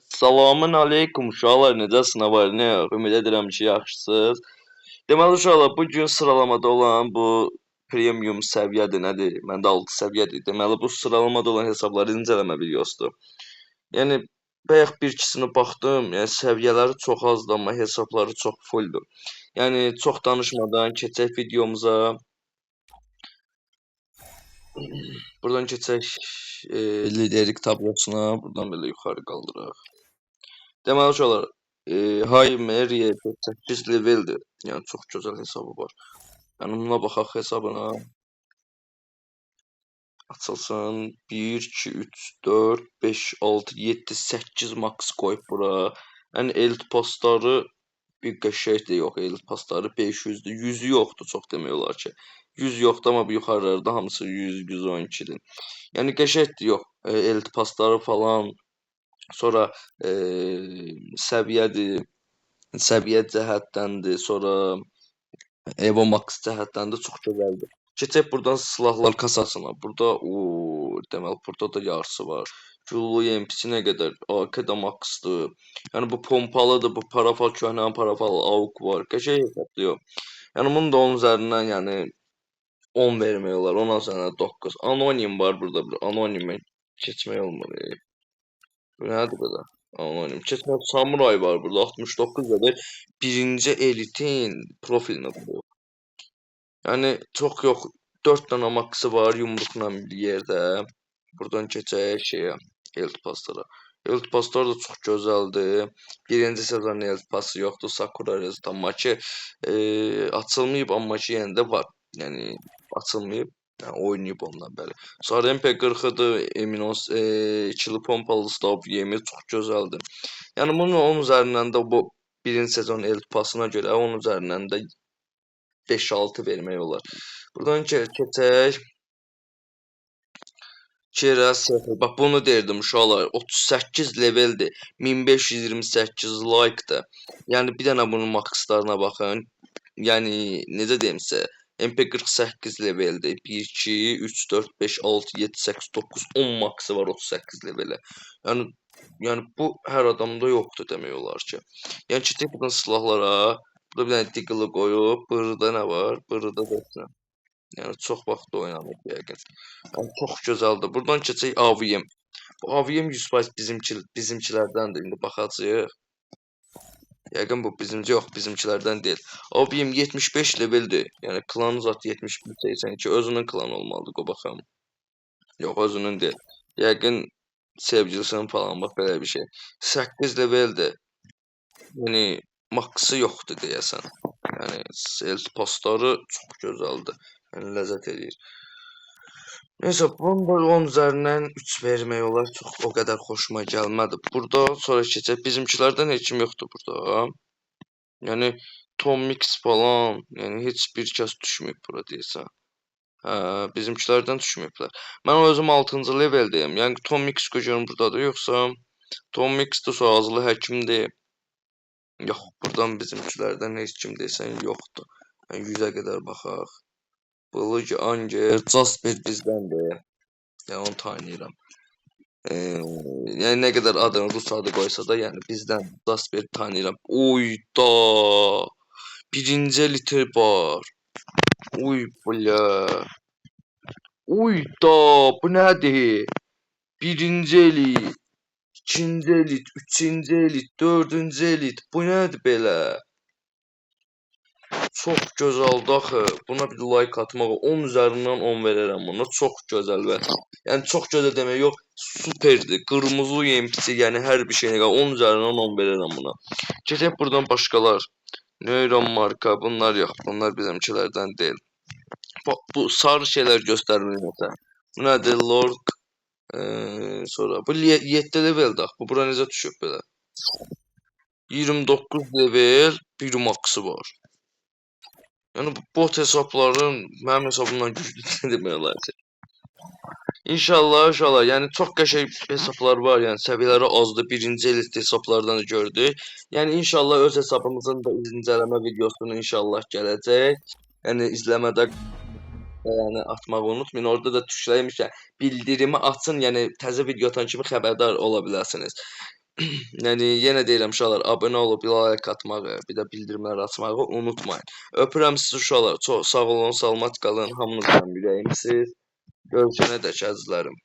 Salamün aleykum uşaqlar, necəsiniz? Nə var, nə yox? Ümid edirəm ki, yaxşısınız. Deməli uşaqlar, bu gün sıralamada olan bu premium səviyyədir, nədir? Məndə 6 səviyyədir. Deməli bu sıralamada olan hesabları incələmə videosudur. Yəni bayaq bir ikisini baxdım, yəni səviyyələri çox azdır, amma hesabları çox fulldur. Yəni çox danışmadan keçək videomuza. Buradan keçək liderlik tablosuna, buradan belə yuxarı qaldıraq. Deməli uşaqlar, High Mary 8 leveldir. Yəni çox gözəl hesabı var. Yəni buna baxaq hesabına. Açılsın. 1 2 3 4 5 6 7 8 max qoyub bura. Yəni elt postları bir qəşəngdir, yox elt postları 500-dür. 100-ü yoxdur, çox demək olar ki. 100 yoxdur, amma bu yuxarılarda hamısı 100, 112-dir. Yəni qəşəngdir, yox. Elt postları falan, sonra səviyyədir. Səviyyə cəhətdəndir, sonra Evo Max cəhətdən də çox gözəldir. Keçək buradan silahlar kasasına. Burada deməli burada da yarısı var. Güllu MP nə qədər? AK da Max'dır. Yəni bu pompalıdır, bu parafal köhnə parafal AUK var. Qəşəng hesablayır. Yəni bunun da 10 üzərindən yəni 10 vermək olar. Ondan sonra 9. Anonim var burada bir. Anonimi keçmək olmur. Bu nədir belə? Anonim. Keçmək Samuray var burada 69 qədər. Birinci elitin profilini bu. Yəni çox yox. 4 dənə maxı var yumruqla bir yerdə. Buradan keçək şeyə, elt paslara. Elt paslar da çox gözəldir. Birinci sezonun elt pası yoxdur. Sakura Reztamaki açılmayıb, amma ki yenə də var. Yəni açılmayıb. Yəni oynayıb ondan bəli. Sonra MP40-dır, Eminos ikili pompalı stab yemi çox gözəldir. Yəni bunun 10 üzərindən də bu birinci sezon elt pasına görə 10 üzərindən də 5-6 vermək olar. Buradan keçək. Kiraz səfər. Bax bunu deyirdim uşaqlar. 38 leveldir. 1528 like-dır. Yəni bir dənə bunun maxlarına baxın. Yəni necə deyim sizə? MP48 leveldir. 1 2 3 4 5 6 7 8 9 10 maxı var 38 levelə. Yəni bu hər adamda yoxdur demək olar ki. Yəni keçək buradan silahlara. Burada bir dənə Deagle qoyub, burada nə var? Burada da yəni çox vaxt oynanır yəqin. Yəni çox gözəldir. Buradan keçək AVM. Bu AVM 100% bizimkilərdəndir. İndi baxacağıq. Yəqin bu bizimki yox, bizimkilərdən deyil. AVM 75 leveldir. Yəni klanı zat 71-82 özünün klanı olmalıdır. Qoy baxaq. Yox, özünün deyil. Yəqin sevgilisinin falan bax belə bir şey. 8 leveldir. Yəni maxı yoxdur deyəsən. Yəni selt postları çox gözəldir. Yəni ləzzət eləyir. Neysə, bunun da 10 üzərindən 3 vermək olar. Çox o qədər xoşuma gəlmədi. Burada sonra keçək. Bizimkilərdən heç kim yoxdur burada. Yəni Tom Mix falan, yəni heç bir kəs düşməyib bura deyəsən. Bizimkilərdən düşməyiblər. Mən özüm 6-cı leveldəyəm. Yəni Tom Mix görürəm burdadır, yoxsa Tom Mix də soyazlı həkimdir. Yox, buradan bizimkilərdən heç kim desən yoxdur. Yəni 100-ə qədər baxaq. Bılıc, Anger, Jasper bizdəndir. Yəni onu tanıyıram. Yəni nə qədər adını rus adı qoysa da, yəni bizdən Jasper tanıyıram. Oy da! Birinci litre var. Uy bля. Uy da! Bu nədir? Birinci elit. 2-ci elit, 3-cü elit, 4-cü elit. Bu nədir belə? Çox gözəldir axı. Buna bir like atmaq. 10 üzərindən 10 verərəm buna. Çox gözəl və yəni çox gözəl demək yox, superdir. Qırmızı yemçi, yəni hər bir şeyə 10 üzərindən 10 verərəm buna. Keçək buradan başqalar. Neuron marka, bunlar yox. Bunlar bizimkilərdən deyil. Bax bu sarı şeylər göstərmir məsələn. Bu nədir? Lord sonra bu 7 leveldir. Bu bura necə düşüb belə? 29 level, bir maxı var. Yəni bu bot hesabların mənim hesabımdan güclüdür demək olar ki. İnşallah, yəni çox qəşəng hesablar var, yəni səviyyələri azdır. Birinci elit hesablardan da gördük. Yəni inşallah öz hesabımızın da incələmə videosunu inşallah gələcək. Yəni izləmədə yəni atmağı unutmayın. Orada da tuşlaymışlar. Bildirimi açın, yəni təzə video atan kimi xəbərdar ola bilərsiniz. Yəni yenə deyirəm uşaqlar, abunə olub like atmağı, bir də bildirimləri açmağı unutmayın. Öpürəm sizi uşaqlar. Çox sağ olun, salamat qalın. Hamınızdan ürəyimsiz. Görüşənədək əzizlərim.